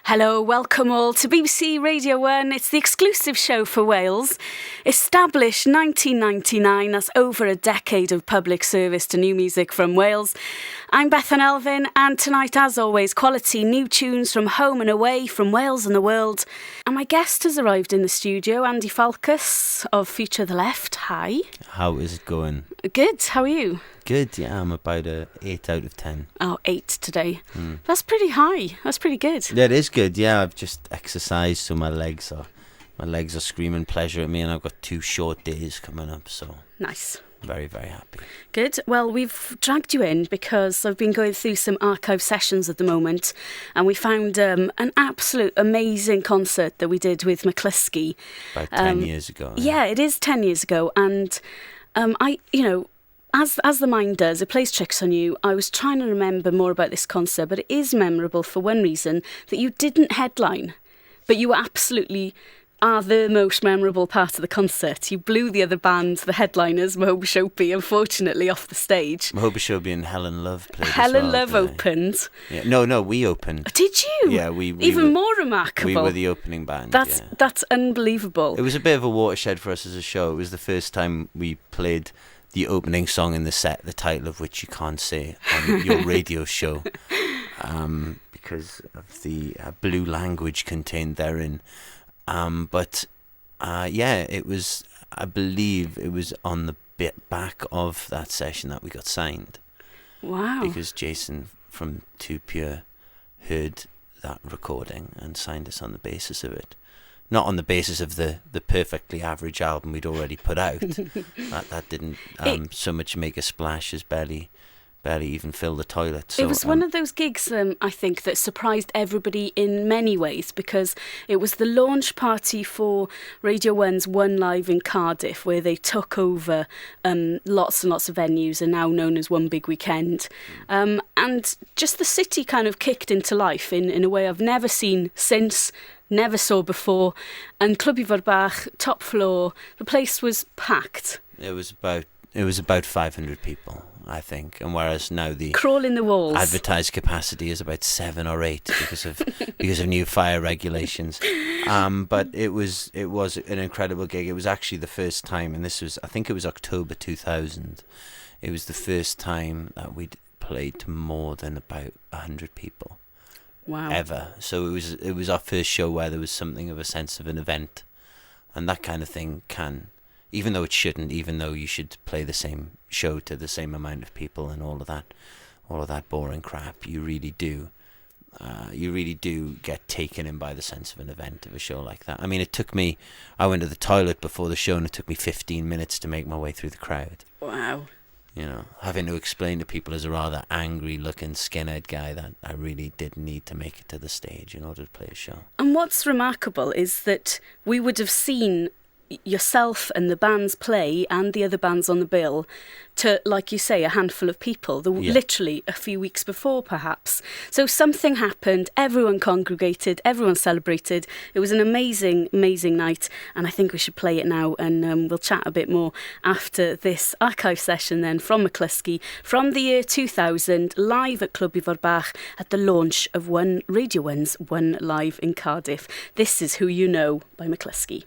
Hello, welcome all to BBC Radio 1. It's the exclusive show for Wales. Established 1999, that's over a decade of public service to new music from Wales. I'm Bethan Elfyn, and tonight, as always, quality new tunes from home and away, from Wales and the world. And my guest has arrived in the studio, Andy Falkous of Future the Left. Hi. How is it going? Good, how are you? Good, yeah, I'm about a 8 out of 10. Oh, 8 today. That's pretty high. That's pretty good. Yeah, it is good, yeah. I've just exercised, so my legs are screaming pleasure at me, and I've got 2 short days coming up, so... Nice. Very, very happy. Good. Well, we've dragged you in because I've been going through some archive sessions at the moment, and we found an absolute amazing concert that we did with Mclusky. About 10 years ago. Yeah, it is 10 years ago, and as the mind does, it plays tricks on you. I was trying to remember more about this concert, but it is memorable for one reason, that you didn't headline, but you absolutely are the most memorable part of the concert. You blew the other band, the headliners, Mahoba Shopi, unfortunately off the stage. Mahoba Shopi and Helen Love played Helen as well, Love opened. Yeah. No, we opened. Did you? Yeah, we Even were, more remarkable. We were the opening band. That's unbelievable. It was a bit of a watershed for us as a show. It was the first time we played the opening song in the set, the title of which you can't say on your radio show, because of the blue language contained therein. But it was, I believe it was on the back of that session that we got signed. Wow. Because Jason from Too Pure heard that recording and signed us on the basis of it. Not on the basis of the perfectly average album we'd already put out. that didn't so much make a splash as barely even fill the toilet. So, it was one of those gigs, I think, that surprised everybody in many ways, because it was the launch party for Radio 1's One Live in Cardiff, where they took over lots and lots of venues, and now known as One Big Weekend. And just the city kind of kicked into life in a way I've never seen since, never saw before. And Clwb Forbach, top floor, the place was packed. It was about 500 people, I think, and whereas now the crawling the walls advertised capacity is about 7 or 8 because of new fire regulations. But it was an incredible gig. It was actually the first time, and I think it was October 2000. It was the first time that we'd played to more than about 100 people. Wow. Ever. So it was our first show where there was something of a sense of an event, and that kind of thing can. Even though it shouldn't, even though you should play the same show to the same amount of people and all of that boring crap, you really do get taken in by the sense of an event of a show like that. I mean, I went to the toilet before the show and it took me 15 minutes to make my way through the crowd. Wow. You know, having to explain to people as a rather angry looking skinhead guy that I really did need to make it to the stage in order to play a show. And what's remarkable is that we would have seen yourself and the bands play and the other bands on the bill to, like you say, a handful of people, literally a few weeks before perhaps. So something happened, everyone congregated, everyone celebrated. It was an amazing, amazing night, and I think we should play it now, and we'll chat a bit more after this archive session then from Mclusky from the year 2000, live at Clwb Forbach at the launch of Radio 1's One Live in Cardiff. This is Who You Know by Mclusky.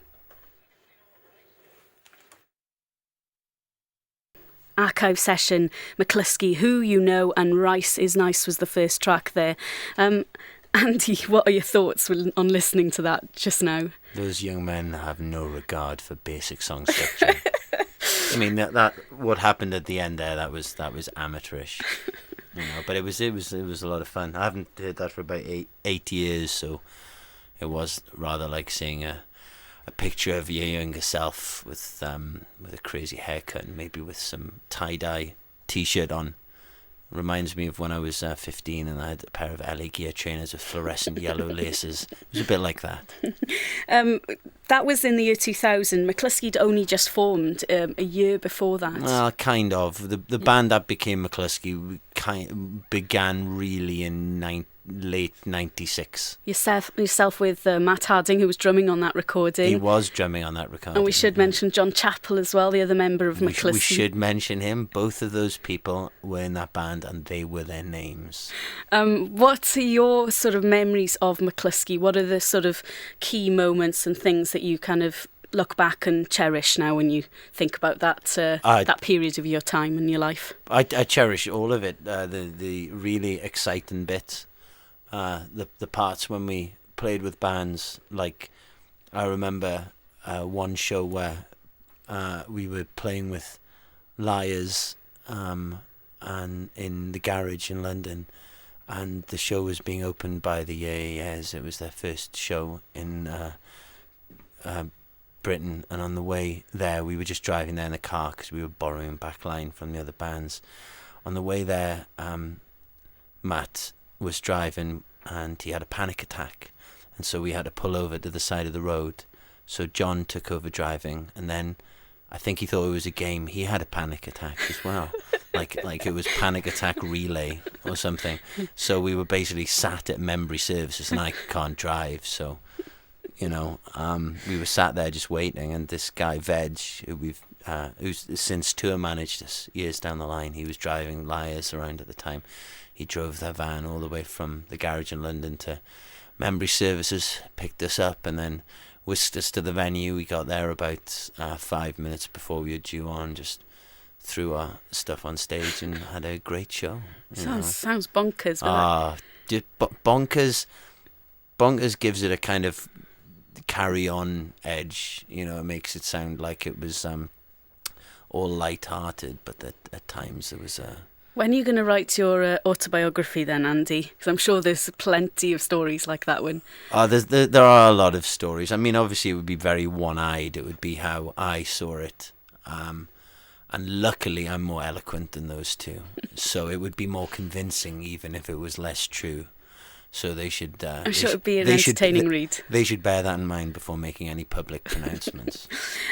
Archive session, Mclusky, Who You Know, and Rice is Nice was the first track there. Andy, what are your thoughts on listening to that just now? Those young men have no regard for basic song structure. I mean, that what happened at the end there, that was amateurish, But it was a lot of fun. I haven't heard that for about eight years, so it was rather like seeing a picture of your younger self with a crazy haircut and maybe with some tie-dye t-shirt on. Reminds me of when I was 15 and I had a pair of LA Gear trainers with fluorescent yellow laces. It was a bit like that. That was in the year 2000. Mclusky'd only just formed a year before that. Well, kind of. The band that became Mclusky began really in late 96. Yourself with Matt Harding, who was drumming on that recording. He was drumming on that recording. And we should mention John Chappell as well, the other member of Mclusky. We should mention him. Both of those people were in that band, and they were their names. What are your sort of memories of Mclusky? What are the sort of key moments and things that you kind of look back and cherish now when you think about that that period of your time in your life? I cherish all of it. The really exciting bits. The parts when we played with bands. Like, I remember one show where we were playing with Liars and in the garage in London, and the show was being opened by the Yeah. It was their first show in Britain, and on the way there we were just driving there in the car because we were borrowing backline from the other bands. On the way there, Matt was driving and he had a panic attack, and so we had to pull over to the side of the road. So John took over driving, and then I think he thought it was a game. He had a panic attack as well, like it was panic attack relay or something. So we were basically sat at memory services, and I can't drive, so we were sat there just waiting, and this guy Veg, who's since tour managed us years down the line, he was driving Liars around at the time. He drove their van all the way from the garage in London to memory services, picked us up, and then whisked us to the venue. We got there about 5 minutes before we were due on, just threw our stuff on stage and had a great show. Sounds bonkers. Bonkers gives it a kind of carry-on edge. It makes it sound like it was all light-hearted, but at times there was a... When are you going to write your autobiography then, Andy? Because I'm sure there's plenty of stories like that one. There are a lot of stories. I mean, obviously it would be very one-eyed. It would be how I saw it. And luckily I'm more eloquent than those two. So it would be more convincing even if it was less true. So they should... I'm sure it would be an entertaining read. They should bear that in mind before making any public pronouncements.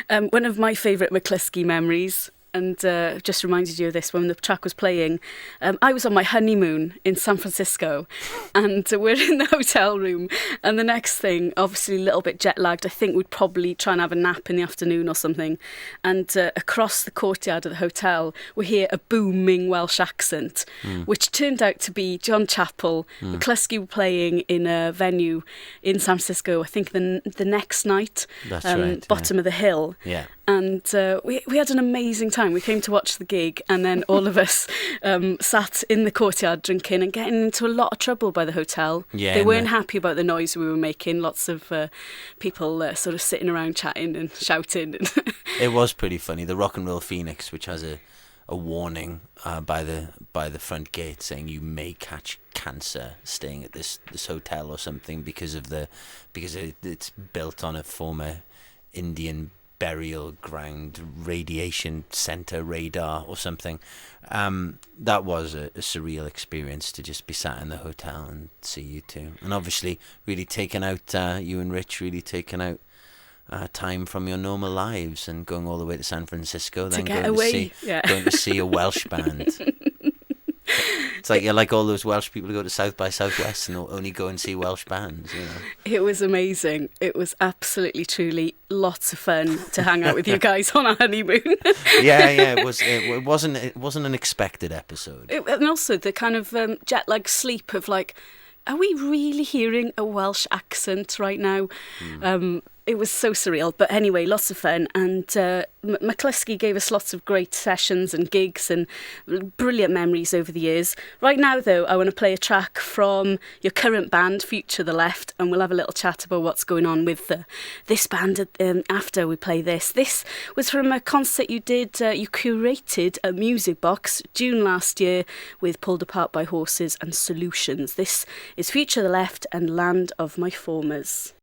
One of my favourite Mclusky memories, and just reminded you of this when the track was playing, I was on my honeymoon in San Francisco, and we're in the hotel room, and the next thing, obviously a little bit jet lagged, I think we'd probably try and have a nap in the afternoon or something, and across the courtyard of the hotel we hear a booming Welsh accent, which turned out to be John Chappell. Mclusky were playing in a venue in San Francisco, I think the next night. That's right, Bottom of the Hill. Yeah. And we had an amazing time. We came to watch the gig, and then all of us sat in the courtyard drinking and getting into a lot of trouble by the hotel. Yeah, they weren't happy about the noise we were making. Lots of people sort of sitting around chatting and shouting. It was pretty funny. The Rock and Roll Phoenix, which has a warning by the front gate saying you may catch cancer staying at this hotel or something because it's built on a former Indian burial ground radiation center radar or something. That was a surreal experience to just be sat in the hotel and see you two, and obviously really taken out you and Rich really taken out time from your normal lives and going all the way to San Francisco, then going to see a Welsh band. It's like you're like all those Welsh people who go to South by Southwest and only go and see Welsh bands, It was amazing. It was absolutely, truly lots of fun to hang out with you guys on our honeymoon. Yeah. It wasn't an expected episode. And also the kind of jet lag sleep of like, are we really hearing a Welsh accent right now? It was so surreal, but anyway, lots of fun. And Mclusky gave us lots of great sessions and gigs and brilliant memories over the years. Right now, though, I want to play a track from your current band, Future the Left, and we'll have a little chat about what's going on with this band after we play this. This was from a concert you did. You curated a music box June last year with Pulled Apart by Horses and Solutions. This is Future the Left and Land of My Formers.